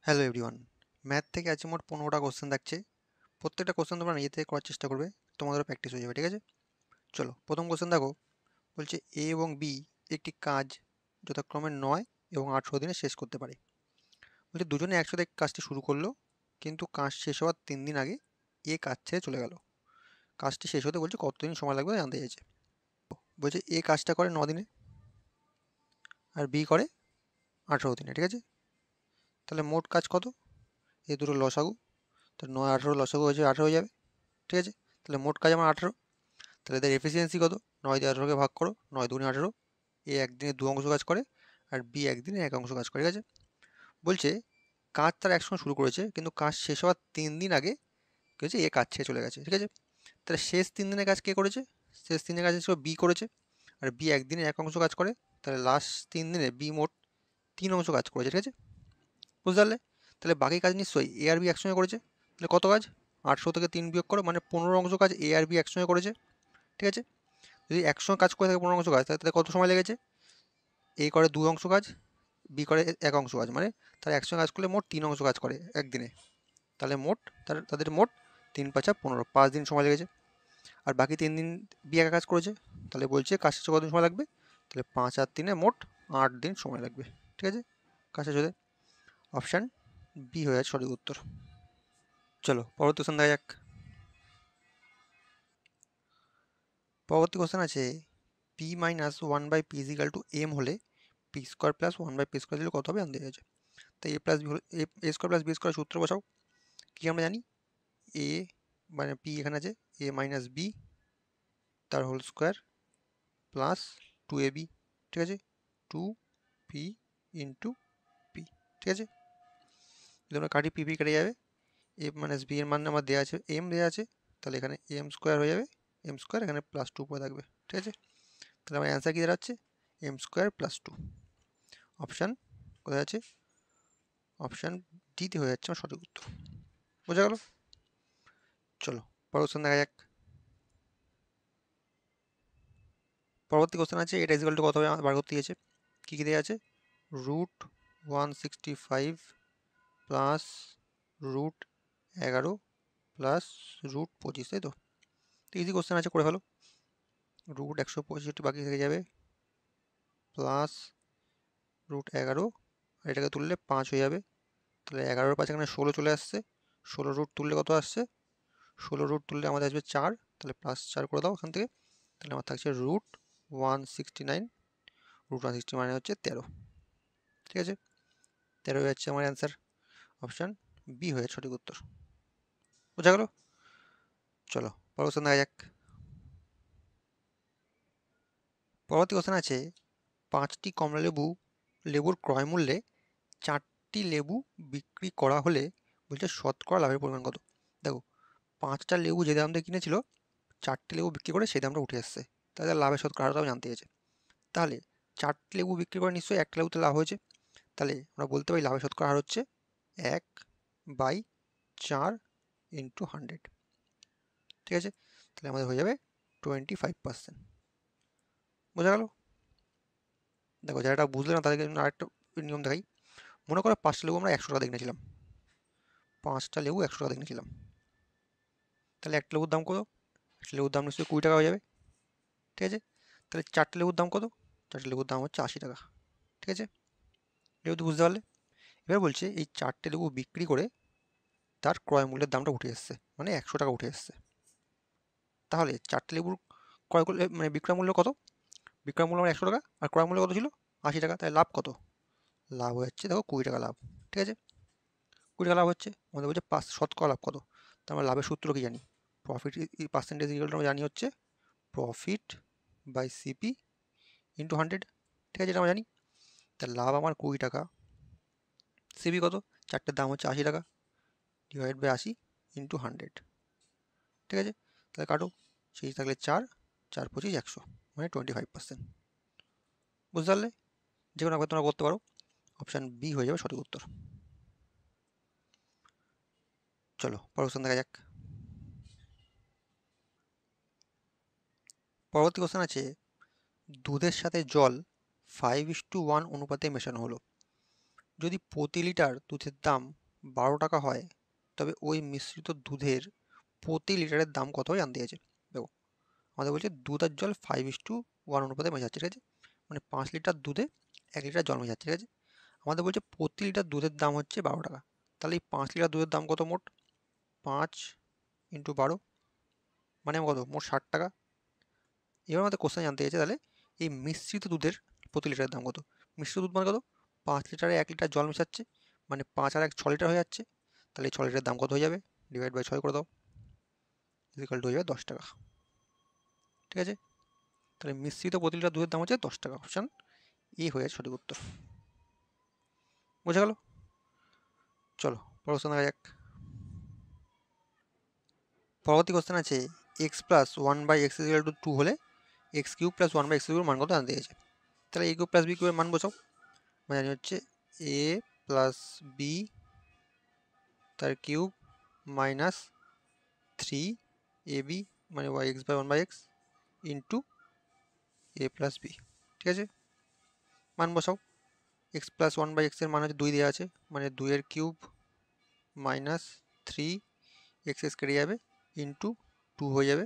Hello everyone, math থেকে আজকে মোট 15টা কোশ্চেন থাকছে। প্রত্যেকটা কোশ্চেন তোমরা নিজে থেকে করার চেষ্টা করবে, তোমাদেরও প্র্যাকটিস হয়ে যাবে। ঠিক আছে, চলো প্রথম কোশ্চেন দেখো। বলছে এ এবং বি একটি কাজ যথাক্রমে 9 এবং 18 দিনে শেষ করতে পারে। বলছে দুজনে একসাথে কাজটি শুরু করলো, কিন্তু কাজ শেষ হওয়ার 3 দিন আগে এ কাজ ছেড়ে চলে গেল। কাজটি শেষ হতে বলছে কতদিন সময় লাগবে জানতে চাইছে। বলছে এ কাজটা করে 9 দিনে আর বি করে 18 দিনে। ঠিক আছে, তাহলে মোট কাজ কত? এই দুটো লসাগু, তো 9 18 লসাগু হয়েছে 18 হয়ে যাবে। ঠিক আছে, তাহলে মোট কাজ আমার 18। তাহলে এদের এফিসিয়েন্সি কত? 9 দিয়ে 18কে ভাগ করো, 9 দুগুণে 18। এ একদিনে 2 অংশ কাজ করে আর বি একদিনে 1 অংশ কাজ করে। ঠিক আছে, বলছে কাজ তারা একসঙ্গে শুরু করেছে, কিন্তু কাজ শেষ হওয়ার 3 দিন আগে কি হয়েছে, এ কাজ ছেড়ে চলে গেছে। ঠিক আছে, তাহলে শেষ 3 দিনের কাজ কে করেছে? শেষ 3 দিনের কাজ হিসেবে বি করেছে, আর বি একদিনে 1 অংশ কাজ করে। তাহলে লাস্ট 3 দিনে বি মোট 3 অংশ কাজ করেছে। ঠিক আছে, বুঝতে পারলে? তাহলে বাকি কাজ নিশ্চয়ই এ আর বি একসঙ্গে করেছে। তাহলে কত কাজ? 18 থেকে 3 বিয়োগ করো, মানে 15 অংশ কাজ এ আর বি একসঙ্গে করেছে। ঠিক আছে, যদি একসঙ্গে কাজ করে থাকে 15 অংশ কাজ, তাহলে কত সময় লেগেছে? এ করে 2 অংশ কাজ, বি করে 1 অংশ কাজ, মানে তারা একসঙ্গে কাজ করলে মোট 3 অংশ কাজ করে একদিনে। তাহলে মোট তাদের মোট 3 5 15, 5 দিন সময় লেগেছে। আর বাকি 3 দিন বি একা কাজ করেছে, তাহলে বলছে কাজ শেষে কতদিন সময় লাগবে? তাহলে 5 আর 3-এ মোট 8 দিন সময় লাগবে। ঠিক আছে, কাজ শেষ হতে অপশান বি হয়ে যাচ্ছে সঠিক উত্তর। চলো পরবর্তী কোশ্চেন দেখা যাক। পরবর্তী কোশ্চেন আছে পি মাইনাস 1/p = m হলে P square plus 1/p square দিলে কত হবে জানতে চাইছে। তাই এ প্লাস বি হলে এ স্কোয়ার প্লাস বি স্কোয়ার সূত্র বসাও। কি আমরা জানি? এ মানে পি এখানে আছে, এ মাইনাস বি তার হোল স্কোয়ার প্লাস 2ab। ঠিক আছে, 2p ইন্টু পি। ঠিক আছে, যদি আমরা কাটি পি কেটে যাবে। এ মাইনাস বি এর মান আমার দেওয়া আছে, এম দেওয়া আছে, তাহলে এখানে এম স্কোয়ার হয়ে যাবে। এম স্কোয়ার এখানে প্লাস 2 পড়ে থাকবে। ঠিক আছে, তাহলে আমার অ্যান্সার কি দাঁড়াচ্ছে? M square plus 2। অপশান কোথায় আছে? অপশান ডিতে হয়ে যাচ্ছে আমার সঠিক উত্তর। বোঝা গেল? চলো পরের কোশ্চেন দেখা যাক। পরবর্তী কোশ্চেন আছে এটা ইজিক্যাল টু কত হবে বার করতে দিয়েছে। কী কী দেওয়া আছে? √165 প্লাস √11 প্লাস √25, তাই তো? তো ইজি কোশ্চেন আছে, করে ফেলো। √165 বাকি থেকে যাবে, প্লাস √11, আর এটাকে তুললে 5 হয়ে যাবে। তাহলে 11-এর 5 এখানে 16 চলে আসছে। 16 রুট তুললে কত আসছে? 16 রুট তুললে আমাদের আসবে 4, তাহলে +4 করে দাও ওখান থেকে। তাহলে আমার থাকছে √169। √160 মানে হচ্ছে 13। ঠিক আছে, 13 হয়ে যাচ্ছে আমার অ্যান্সার। অপশান বি হয়ে সঠিক উত্তর। বোঝা গেল? চলো পরের কোশ্চেন দেখা যাক। পরবর্তী কোশ্চেন আছে 5টি কমলা লেবুর ক্রয় মূল্যে 4টি লেবু বিক্রি করা হলে বলছে শতকরা লাভের পরিমাণ কত? দেখো, 5টা লেবু যে দাম দিয়ে কিনেছিল, 4টি লেবু বিক্রি করে সেই দামটা উঠে এসছে, তাহলে লাভের শতকরা হারটাও জানতে চেয়েছে। তাহলে 4টি লেবু বিক্রি করে নিশ্চয়ই একটা লেবুতে লাভ হয়েছে, তাহলে আমরা বলতে পারি লাভের শতকরা হার হচ্ছে 1/4 ইন্টু 100। ঠিক আছে, তাহলে আমাদের হয়ে যাবে 25%। বোঝা গেল? দেখো, যারা বুঝলে না তাদেরকে জন্য আরেকটা নিয়ম দেখাই। মনে করো 5টা লেবু আমরা 100 টাকা দিয়ে কিনেছিলাম, 5টা লেবু 100 টাকা দিয়ে কিনেছিলাম, তাহলে একটা লেবুর দাম কত? একটা লেবুর দাম নিশ্চয়ই 20 টাকা হয়ে যাবে। ঠিক আছে, তাহলে 4টে লেবুর দাম কত? 4টে লেবুর দাম হচ্ছে 80 টাকা। ঠিক আছে, যেহেতু বুঝতে পারলে। এবার বলছে এই 4টে লেবু বিক্রি করে তার ক্রয় মূল্যের দামটা উঠে এসছে, মানে 100 টাকা উঠে এসছে। তাহলে 4টে লেবুর ক্রয় করলে মানে বিক্রয় মূল্য কত? বিক্রয় মূল্য আমার 100 টাকা, আর ক্রয় মূল্য কত ছিল? 80 টাকা। তাহলে লাভ কত? লাভ হচ্ছে দেখো 20 টাকা লাভ। ঠিক আছে, 20 টাকা লাভ হচ্ছে। আমাদের বলছে শতকরা লাভ কত? তো আমরা লাভের সূত্র কি জানি? প্রফিট পার্সেন্টেজ ইকুয়াল আমরা জানি হচ্ছে প্রফিট বাই সিপি ইন্টু 100। ঠিক আছে, এটা আমরা জানি। তাহলে লাভ আমার 20 টাকা, সিপি কত? 4টের দাম হচ্ছে 80 টাকা, ডিভাইড বাই 80 ইন্টু 100। ঠিক আছে, তাহলে কাটো, সেই থাকলে 4, 4 25 100, মানে 25%। বুঝতে পারলে? যে কোনো একবার তোমরা করতে পারো। অপশান বি হয়ে যাবে সঠিক উত্তর। চলো পরের কোশ্চেন দেখা যাক। পরবর্তী কোশ্চেন আছে দুধের সাথে জল 5:1 অনুপাতে মেশানো হলো। যদি প্রতি লিটার দুধের দাম 12 টাকা হয় তবে ওই মিশ্রিত দুধের প্রতি লিটারের দাম কত হয় জানতে চাইছে। দেখো আমাদের বলছে দুধ আর জল 5:1 অনুপাতে মেশাচ্ছে, ঠিক আছে, মানে 5 লিটার দুধে 1 লিটার জল মেশাচ্ছে, ঠিক আছে। আমাদের বলছে প্রতি লিটার দুধের দাম হচ্ছে 12 টাকা, তাহলে এই 5 লিটার দুধের দাম কত মোট? 5 × 12 মানে কত? মোট 60 টাকা। এবার আমাদের কোশ্চেন জানতে চাইছে তাহলে এই মিশ্রিত দুধের প্রতি লিটারের দাম কত। মিশ্রিত দুধ মানে কত? 5 লিটারে 1 লিটার জল মেশাচ্ছে, মানে 5 আর 1 6 লিটার হয়ে যাচ্ছে, তাহলে এই 6 লিটারের দাম কত হয়ে যাবে? ডিভাইড বাই 6 করে দাও, ইকুয়াল টু হয়ে যাবে 10 টাকা, ঠিক আছে। তাহলে মিশ্রিত প্রতি লিটার দুধের দাম হচ্ছে 10 টাকা। অপশান এ হয়ে যাচ্ছে সঠিক উত্তর। বোঝা গেল? চলো পরের কোশ্চেন দেখা যাক। পরবর্তী কোশ্চেন আছে x plus 1/x equal to 2 হলে এক্স কিউব প্লাস 1/x কিউবের মান কত জানতে চাইছে। তাহলে এ কিউব প্লাস বি কিউবের মান বসাও। মানে জানি হচ্ছে এ প্লাস বি তার কিউব মাইনাস 3ab মানে y(x/1/x) into a plus b, ঠিক আছে। মান বসাও। এক্স প্লাস 1/x এর মান হচ্ছে 2 দেওয়া আছে, মানে 2 এর কিউব মাইনাস 3 কেটে যাবে ইন্টু 2 হয়ে যাবে,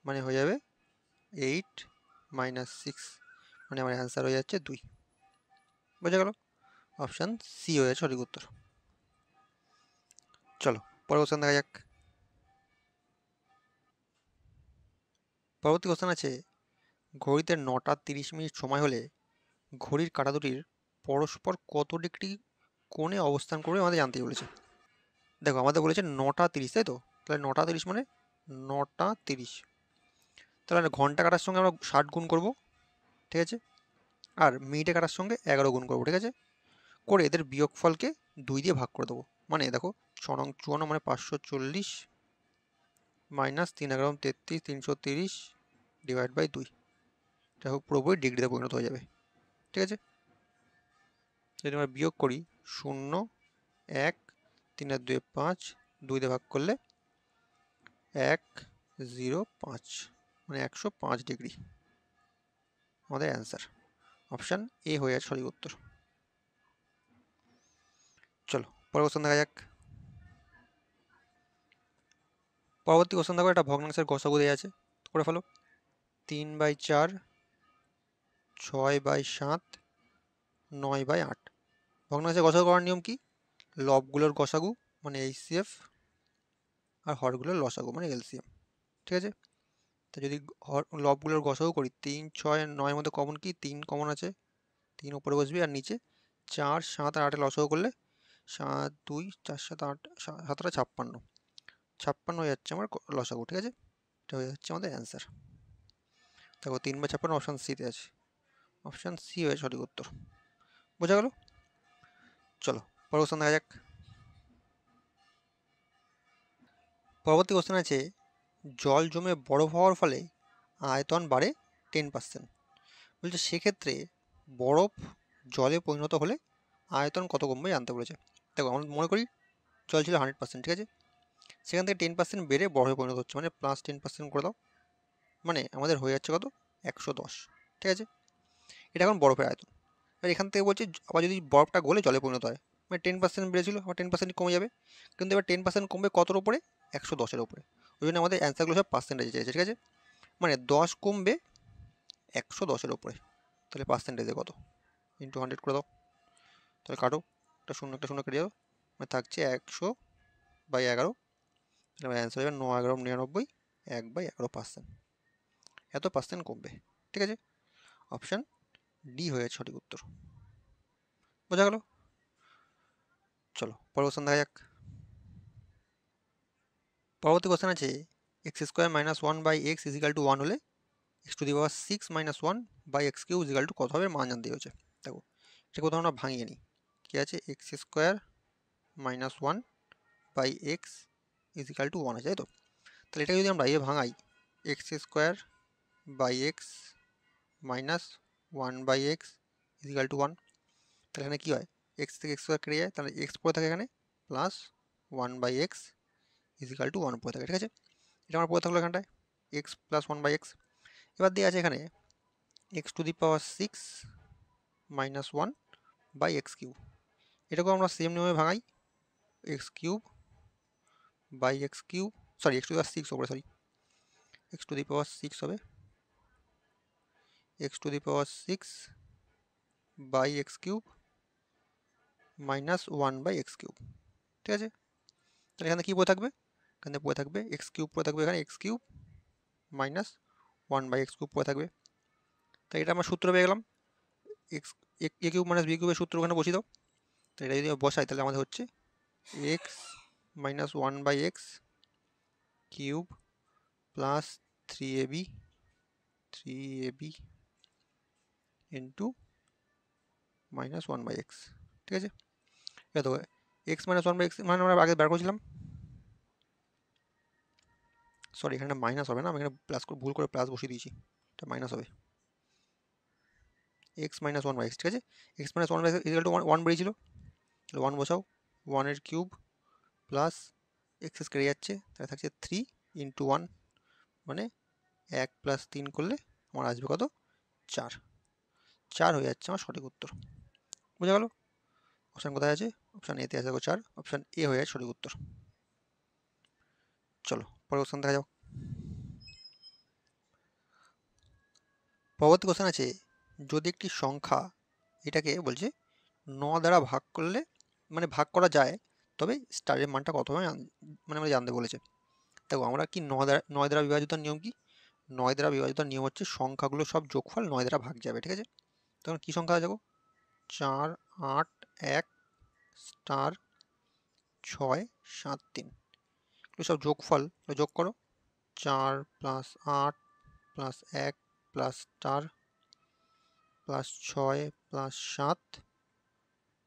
মানে হয়ে যাবে 8 - 6, মানে আমার অ্যান্সার হয়ে যাচ্ছে 2। বোঝা গেল? অপশান সি হয়ে যাচ্ছে সঠিক উত্তর। চলো পরের কোশ্চেন দেখা যাক। পরবর্তী কোশ্চেন আছে ঘড়িতে 9:30 সময় হলে ঘড়ির কাঁটা দুটির পরস্পর কত ডিগ্রি কোণে অবস্থান করবে আমাদের জানতে বলেছে। দেখো আমাদের বলেছে 9:30, তাই তো? তাহলে 9:30 মানে 9:30, তাহলে ঘন্টা কাটার সঙ্গে আমরা 60 গুণ করব, ঠিক আছে, আর মিনিটে কাটার সঙ্গে 11 গুণ করবো, ঠিক আছে, করে এদের বিয়োগফলকে 2 দিয়ে ভাগ করে দেবো। মানে দেখো 6×54 মানে 540 মাইনাস 3×11 = 33, 330 ডিভাইড বাই 2, দেখো পুরোপুরি ডিগ্রিতে পরিণত হয়ে যাবে, ঠিক আছে। যদি আমরা বিয়োগ করি 0, 1, 3 আর 2 5, 2 দিয়ে ভাগ করলে 105, মানে 105 ডিগ্রি আমাদের অ্যান্সার। অপশান এ হয়ে যাচ্ছে সঠিক উত্তর। চলো পরের কোশ্চেন দেখা যাক। পরবর্তী কোশ্চেন দেখো একটা ভগ্নাংশের গসাগু দেওয়া আছে, করে ফেলো। 3/4, 6/7, 9/8। ভগ্নাংশের গসাগু করার নিয়ম কি? লবগুলোর গসাগু মানে HCF আর হরগুলোর লসাগু মানে LCM, ঠিক আছে। তো যদি লবগুলোর গসাগু করি 3, 6, 9 মধ্যে কমন কি? 3 কমন আছে, 3 উপরে বসবি, আর নিচে 4, 7 আর 8 লসাগু করলে 7, 2, 4, 7, 8, 7 × 56, 56 হয়ে যাচ্ছে আমার লসাগু, ঠিক আছে। এটা হয়ে যাচ্ছে আমাদের অ্যান্সার। দেখো 3/56 অপশান সিতে আছে, অপশান সি হয়ে সঠিক উত্তর। বোঝা গেল? চলো পরের কোশ্চেন দেখা যাক। পরবর্তী কোশ্চেন আছে জল জমে বরফ হওয়ার ফলে আয়তন বাড়ে 10%। বলছে সেক্ষেত্রে বরফ জলে পরিণত হলে আয়তন কত কমবে জানতে বলেছে। দেখো আমরা মনে করি জল ছিল 100%, ঠিক আছে, সেখান থেকে 10% বেড়ে বরফে পরিণত হচ্ছে, মানে প্লাস 10% করে দাও, মানে আমাদের হয়ে যাচ্ছে কত? 110, ঠিক আছে। এটা এখন বরফের আয়তন। আর এখান থেকে বলছে আবার যদি বরফটা গলে জলে পরিণত হয়, মানে 10% বেড়েছিল আবার 10% কমে যাবে, কিন্তু এবার 10% কমবে কতর ওপরে? 110-এর ওপরে। ওই জন্য আমাদের অ্যান্সারগুলো সব পার্সেন্টেজে চেয়েছে, ঠিক আছে, মানে 10 কমবে 110-এর ওপরে, তাহলে পার্সেন্টেজে কত? ইন্টু 100 করে দাও, তাহলে কাটো, একটা শূন্য কেটে যাবে, মানে থাকছে 100/11, তাহলে আমার অ্যান্সার হবে 9×11 = 99, 1/11%, এত পার্সেন্ট কমবে, ঠিক আছে। অপশান ডি হয়ে যাচ্ছে সঠিক উত্তর। বোঝা গেল? চলো পরের কোশ্চেন দেখা যাক। পরবর্তী কোশ্চেন আছে x² - 1/x = 1 হলে x⁻6 - 1/x³ কত হবে মান জানতে হচ্ছে। দেখো এটা কোথাও আমরা ভাঙিয়ে নিই, কি আছে? x² - 1/x = 1 আছে, তাই তো? তাহলে এটা যদি আমরা এ ভাঙাই x² / x - 1/x = 1, তাহলে এখানে কী হয়? x থেকে x² কেটে যায়, তাহলে x পড়ে থাকে এখানে, প্লাস 1/x = 1 পড়ে থাকে, ঠিক আছে। এটা আমার পড়ে থাকলো এখানটায় x প্লাস 1/x। এবার দিয়ে আছে এখানে x⁻6 - 1/x³। এটাকেও আমরা সেম নিয়মে ভাঙাই, x cube by x cube, sorry x to the power 6 হবে, sorry x to the power 6 হবে, x to the power 6 by x cube minus 1 by x cube. ঠিক আছে, তাহলে এখানে কী পড়ে থাকবে, এখানে পড়ে থাকবে এক্স কিউব পড়ে থাকবে, এখানে X cube minus 1 by x cube পড়ে থাকবে। তাই এটা আমরা সূত্র পেয়ে গেলাম, X A cube minus B কিউবের সূত্র ওখানে বসিয়ে দাও। তো এটা যদি বসাই তাহলে আমাদের হচ্ছে X minus 1 by x cube plus 3ab into minus 1 by X. ঠিক আছে, এটা তো এক্স মাইনাস 1 বাই এক্স মানে আমরা আগে বার করেছিলাম, সরি এখানে মাইনাস হবে না, আমি এখানে প্লাস করে ভুল করে প্লাস বসিয়ে দিয়েছি, এটা মাইনাস হবে, এক্স মাইনাস 1 বাই এক্স। ঠিক আছে, X minus 1 by X equal to 1 বেরিয়েছিল, তাহলে 1 বসাও, 1 এর কিউব প্লাস এক্স কেটে যাচ্ছে, তাহলে থাকছে 3 ইন্টু 1 মানে 1 প্লাস 3 করলে আমার আসবে কত, 4, 4 হয়ে যাচ্ছে আমার সঠিক উত্তর। বুঝা গেল? অপশান কোথায় আছে, অপশান এতে আছে 4, অপশান এ হয়ে যাচ্ছে সঠিক উত্তর। চলো পরের কোশ্চেন দেখা যাক। পরবর্তী কোশ্চেন আছে, যদি একটি সংখ্যা, এটাকে বলছে 9 দ্বারা ভাগ করলে মানে ভাগ করা যায়, তবে স্টারের মানটা কত হবে মানে আমরা জানতে বলেছে। দেখো আমরা কি 9 দ্বারা বিভাজিতার নিয়ম কি, 9 দ্বারা বিভাজিতার নিয়ম হচ্ছে সংখ্যাগুলো সব যোগফল 9 দ্বারা ভাগ যাবে। ঠিক আছে, তখন কি সংখ্যা যাবো, 4 8 1 স্টার 6 7 3, এগুলো সব যোগফল, যোগ করো, 4 plus 8 plus 1 plus star plus 6 plus 7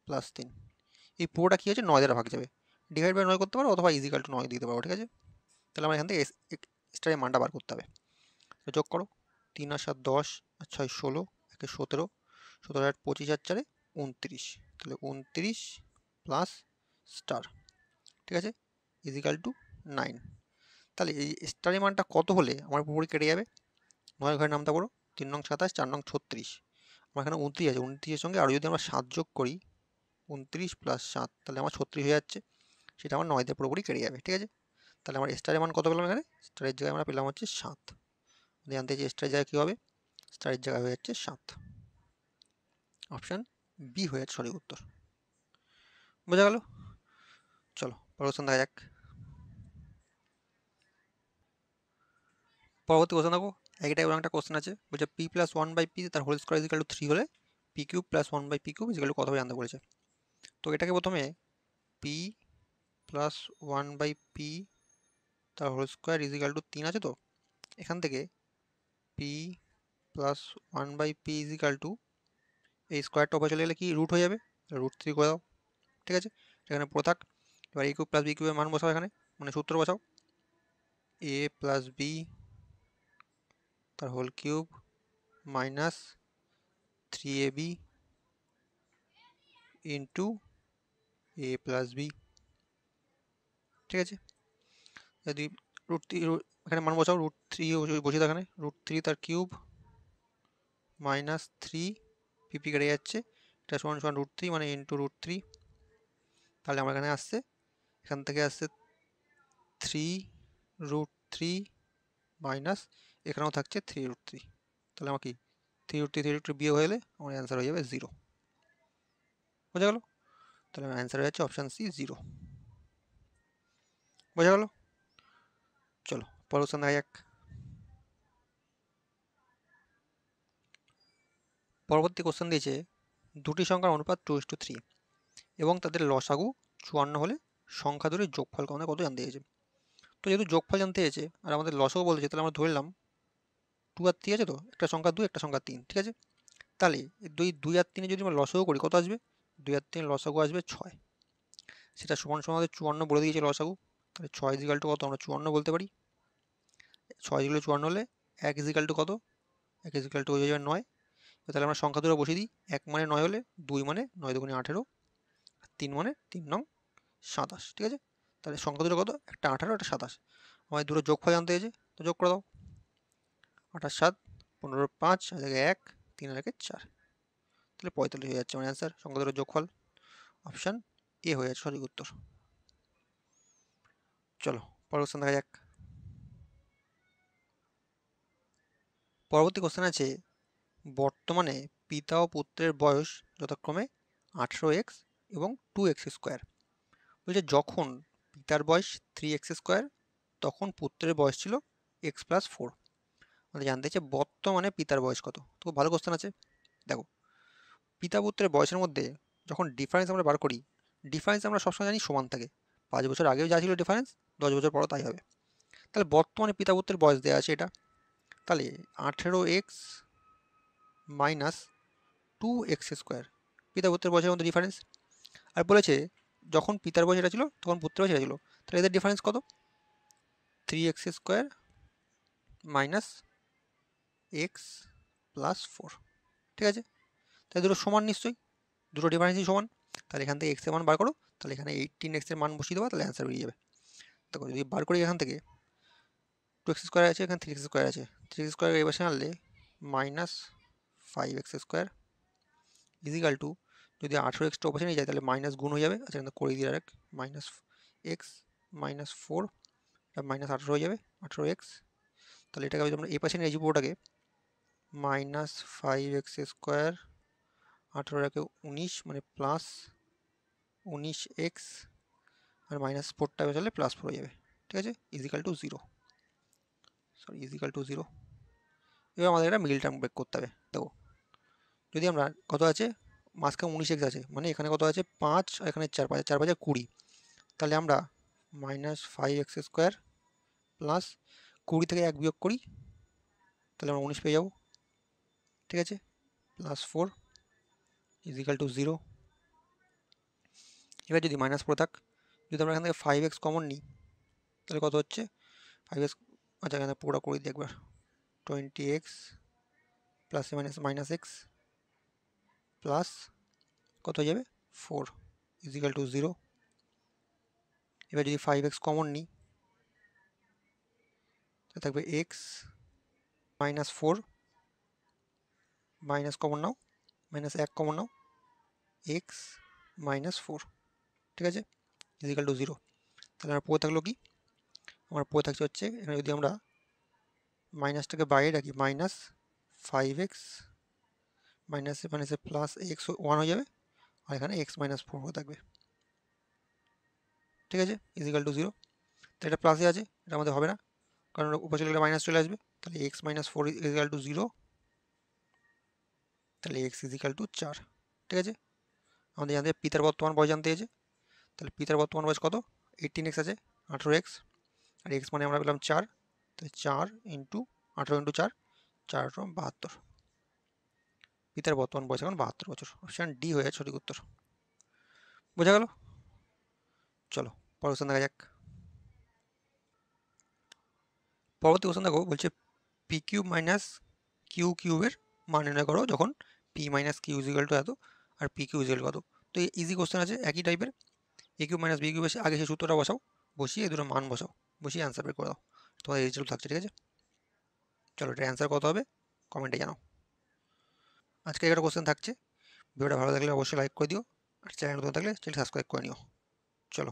plus 3, এই পুরোটা কি আছে 9 দ্বারা ভাগ যাবে, ডিভাইড বাই 9 করতে পারো অথবা ইজিক্যাল টু 9 দিতে পারো। ঠিক আছে, তাহলে আমরা এখান থেকে স্টারের মানটা বার করতে হবে। যোগ করো, 3 আর 7 10 আর 6 16, 1 17, 17 আর 25 আর 4 29, তাহলে 29 প্লাস স্টার, ঠিক আছে, ইজিক্যাল টু 9। তাহলে এই স্টারের মানটা কত হলে আমার পুরোপুরি কেটে যাবে, 9 ঘরে নামতে পারো, 3 নং 27, 4 নং 36, আমার এখানে 29 আছে, 29-এর সঙ্গে আরও যদি আমরা 7 যোগ করি, 29 প্লাস 7 তাহলে আমার 36 হয়ে যাচ্ছে, সেটা আমার 9 দিয়ে পুরোপুরি কেটে যাবে। ঠিক আছে, তাহলে আমার স্টারের মান কত পেলাম, এখানে স্টারের জায়গায় আমরা পেলাম হচ্ছে 7, জানতে চাই স্টারের জায়গায় কী হবে, স্টারের জায়গায় হয়ে যাচ্ছে 7, অপশান বি হয়ে যাচ্ছে সঠিক উত্তর। বোঝা গেল? চলো পরের কোশ্চেন দেখা যাক। পরবর্তী কোশ্চেন দেখো, একটাই একটা কোশ্চেন আছে, বলছে পি প্লাস 1 বাই পি তার হোল স্কোয়ার ইজিক্যাল টু 3 হলে P cube plus 1 by P cube is equal to কত হবে জানতে বলেছে। তো এটাকে প্রথমে পি প্লাস 1 বাই পি তার হোল স্কোয়ার ইজিক্যাল টু 3 আছে, তো এখান থেকে P plus 1 by P is equal to, এই স্কোয়ারটা উপরে চলে গেলে কি রুট হয়ে যাবে, √3 করে দাও। ঠিক আছে, এখানে পুরো থাক, এবার এ কিউব প্লাস বি কিউবের মান বসাও, এখানে মানে সূত্র বসাও, এ প্লাস বি তার whole cube minus 3ab into a plus b. ঠিক আছে, যদি √3 এখানে মান বসাও, √3 বসিয়ে দাও, এখানে √3 তার কিউব মাইনাস 3 পিপি কেটে যাচ্ছে, এটা সমান সমান √3 মানে ইন্টু √3, তাহলে আমার এখানে আসছে, এখান থেকে আসছে 3√3 মাইনাস এখানেও থাকছে 3√3, তাহলে আমার কি 3√3 বিয়োগ হয়ে গেলে আমার অ্যান্সার হয়ে যাবে 0। বোঝা গেল? তাহলে আমার অ্যান্সার হয়ে যাচ্ছে অপশান সি 0। বোঝা গেল? চলো পরের কোশ্চেন দেখা যাক। পরবর্তী কোশ্চেন দিয়েছে, দুটি সংখ্যার অনুপাত 2:3 এবং তাদের লসাগু 54 হলে সংখ্যা দুটির যোগফল কত জানতে চেয়েছে। তো যেহেতু যোগফল জানতে চেয়েছে আর আমাদের লসাগু বলতে, তাহলে আমরা ধরলাম 2 আর 3 আছে, তো একটা সংখ্যা 2 একটা সংখ্যা 3। ঠিক আছে, তাহলে 2 আর 3 যদি আমরা লসাগু করি কত আসবে, 2 আর 3 লসাগু আসবে 6, সেটা সমান সমান আমাদের 54 বলে দিয়েছে লসাগু, তাহলে 6 ইজিক্যাল টু কত আমরা 54 বলতে পারি, 6 ইজিক্যাল টু 54 হলে 1 ইজিক্যাল টু কত, 1 ইজিক্যাল টু হয়ে যাবে 9, তাহলে আমরা সংখ্যা দুটো বসিয়ে দিই, 1 মানে 9 হলে 2 মানে 9 দুগুণে 18, 3 মানে 3 নং 27। ঠিক আছে, তাহলে সংখ্যা দুটো কত, একটা 18 একটা 27, আমাদের দুটো যোগফল জানতে হয়েছে, তো যোগ করে দাও, 28 7 15 5 আর 1 3 আর 4, তাহলে 45 হয়ে যাচ্ছে আমার অ্যান্সার সংখ্যা দুটোর যোগফল। অপশান এ হয়ে যাচ্ছে সঠিক উত্তর। চলো পরের কোশ্চেন দেখা যাক। পরবর্তী কোশ্চেন আছে, বর্তমানে পিতা ও পুত্রের বয়স যথাক্রমে 18x এবং 2x স্কোয়ার। বলছে যখন পিতার বয়স 3x স্কোয়ার তখন পুত্রের বয়স ছিল x+4। আমাদের জানতে চাই বর্তমানে পিতার বয়স কত। তো ভালো কোশ্চেন আছে। দেখো, পিতা পুত্রের বয়সের মধ্যে যখন ডিফারেন্স আমরা বার করি, ডিফারেন্স আমরা সবসময় জানি সমান থাকে। 5 বছর আগেও যা ছিল ডিফারেন্স, 10 বছর পরও তাই হবে। তাহলে বর্তমানে পিতা পুত্রের বয়স দেওয়া আছে এটা, তাহলে 18x মাইনাস 2x স্কোয়ার পিতা পুত্রের বয়সের মধ্যে ডিফারেন্স। আর বলেছে যখন পিতার বয়স এটা ছিল তখন পুত্রের বয়স এটা ছিল, তাহলে এদের ডিফারেন্স কত? 3x square minus x+4। ঠিক আছে, তাহলে দুটো সমান নিশ্চয়ই, দুটো ডিফারেন্সই সমান। তাহলে এখান থেকে এক্স এর মান বার করো, তাহলে এখানে 18x এর মান বসিয়ে দেবো, তাহলে অ্যান্সার বেরিয়ে যাবে। দেখো যদি বার করি এখান থেকে 2x স্কোয়ার আছে, এখানে 3x স্কোয়ার আছে, 3x স্কোয়ার এই পাশে আনলে minus 5x square is equal two, যদি 18xটা ওপাশে নিয়ে যায় তাহলে মাইনাস গুণ হয়ে যাবে। আচ্ছা এখানে করে দিয়ে আরেক মাইনাস এক্স মাইনাস 4 মাইনাস 18 হয়ে যাবে 18x। তাহলে এটাকে যদি আমরা এই পাশে নিয়ে যাই পুরোটাকে, মাইনাস 5x স্কোয়ার 18 19 মানে প্লাস 19x আর মাইনাস 4টা বসালে +4 হয়ে যাবে। ঠিক আছে, is equal to 0, sorry is equal to 0। এবার আমাদের একটা মিডল টার্ম ব্রেক করতে হবে। দেখো যদি আমরা কত আছে, মাঝখানে 19x আছে, মানে এখানে কত আছে 5 আর এখানে 4, 5 4 5 20, তাহলে আমরা মাইনাস 5x স্কোয়ার প্লাস 20 থেকে 1 বিয়োগ করি, তাহলে আমরা 19 পেয়ে যাবো। ঠিক আছে, +4 ইজিক্যাল টু 0। এবার যদি মাইনাস পড়ে থাক, যদি আমরা এখান থেকে 5x কমন নিই তাহলে কত হচ্ছে 5x, আচ্ছা এখানে পুরোটা করে দিই একবার, 20x plus minus minus x plus কত হয়ে যাবে 4 ইজিক্যাল টু 0। এবার যদি 5x কমন নিই তাহলে থাকবে x মাইনাস 4 মাইনাস কমন নাও, মাইনাস 1 কমন নাও, x মাইনাস 4। ঠিক আছে, ইজিক্যাল টু 0। তাহলে আমার পড়ে থাকলো কি, আমার পড়ে থাকছে হচ্ছে এখানে যদি আমরা মাইনাসটাকে বাইরে রাখি, মাইনাস 5x মাইনাসে মাইনাসে প্লাস এক্স 1 হয়ে যাবে, আর এখানে x মাইনাস 4 হয়ে থাকবে। ঠিক আছে, ইজিক্যাল টু 0। তো এটা প্লাসে আছে, এটা আমাদের হবে না কারণ উপর চলে গেলে মাইনাস চলে আসবে। তাহলে x মাইনাস 4 ইজিক্যাল টু 0, তাহলে x ইজিক্যাল টু 4। ঠিক আছে, আমাদের জানতে পিতার বর্তমান বয়স জানতে হয়েছে, তাহলে পিতার বর্তমান বয়স কত, 18x আছে, 18x আর x মানে আমরা পেলাম 4, তাহলে 4 ইন্টু 18 ইন্টু 4, 4 72। পিতার বর্তমান বয়স এখন 72 বছর। অপশান ডি হয়ে যাচ্ছে সঠিক উত্তর। বোঝা গেল? চলো পরের কোশ্চেন দেখা যাক। পরবর্তী কোশ্চেন দেখো, বলছে পি কিউব মাইনাস কিউ কিউবের মান নির্ণয় করো যখন P minus Q is equal to এত আর পি কিউ ইজিক্যাল কত। তো ইজি কোশ্চেন আছে একই টাইপের, এ কিউব মাইনাস বি কিউব এসে আগে সেই সূত্রটা বসাও, বসিয়ে এই দুটো মান বসাও, বসিয়ে অ্যান্সার বের করে দাও, তোমার রেজাল্ট থাকছে। ঠিক আছে, চলো এটা অ্যান্সার কত হবে কমেন্টে জানাও। আজকে একটা কোশ্চেন থাকছে, ভিডিওটা ভালো লাগলে অবশ্যই লাইক করে দিও, আর চ্যানেল নতুন থাকলে চ্যানেল সাবস্ক্রাইব করে নিও। চলো।